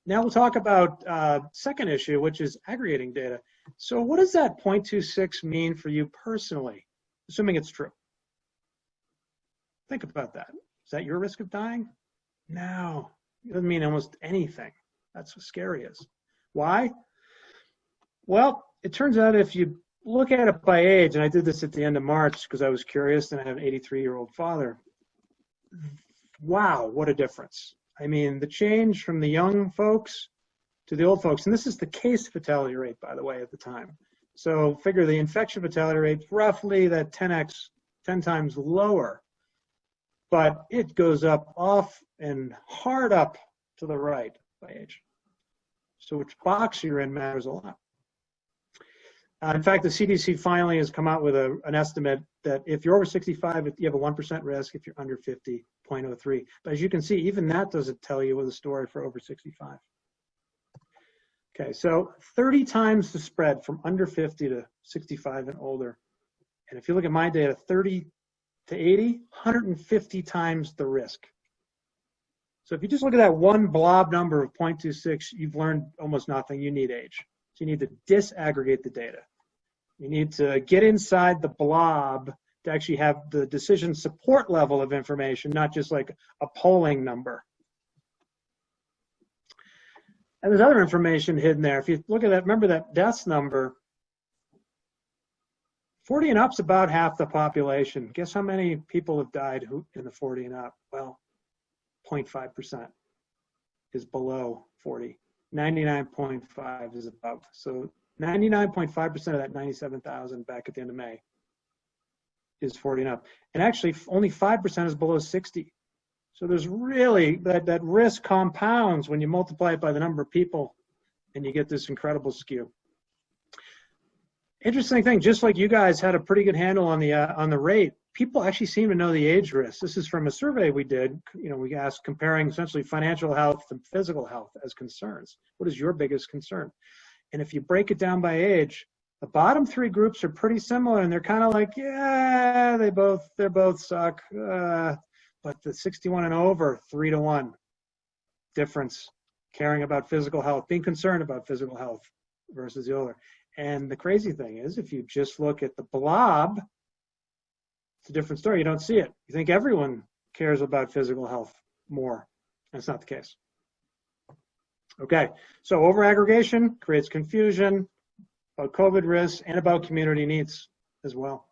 Now we'll talk about second issue, which is aggregating data. So what does that 0.26 mean for you personally, assuming it's true? Think about that. Is that your risk of dying? No, it doesn't mean almost anything. That's what scary is. Why? Well, it turns out if you look at it by age, and I did this at the end of March because I was curious and I have an 83-year-old father. Wow, what a difference. I mean, the change from the young folks to the old folks, and this is the case fatality rate, by the way, at the time. So figure the infection fatality rate roughly that 10 times lower, but it goes up off and hard up to the right by age. So which box you're in matters a lot. In fact, the CDC finally has come out with an estimate that if you're over 65, you have a 1% risk. If you're under 50, 0.03. But as you can see, even that doesn't tell you with a story for over 65. Okay, so 30 times the spread from under 50 to 65 and older. And if you look at my data, 30 to 80, 150 times the risk. So if you just look at that one blob number of 0.26, you've learned almost nothing. You need age. So you need to disaggregate the data. You need to get inside the blob to actually have the decision support level of information, not just like a polling number. And there's other information hidden there. If you look at that, remember that deaths number, 40 and up's about half the population. Guess how many people have died in the 40 and up? Well, 0.5% is below 40. 99.5 is above. So 99.5% of that 97,000 back at the end of May is 40 and up. And actually only 5% is below 60. So there's really, that risk compounds when you multiply it by the number of people and you get this incredible skew. Interesting thing, just like you guys had a pretty good handle on the rate, people actually seem to know the age risk. This is from a survey we did. You know, we asked comparing essentially financial health and physical health as concerns. What is your biggest concern? And if you break it down by age, the bottom three groups are pretty similar, and they're kind of like, yeah, they both suck. But the 61 and over, 3-to-1 difference. Caring about physical health, being concerned about physical health versus the older. And the crazy thing is, if you just look at the blob, it's a different story. You don't see it. You think everyone cares about physical health more. That's not the case. Okay, so over-aggregation creates confusion about COVID risks and about community needs as well.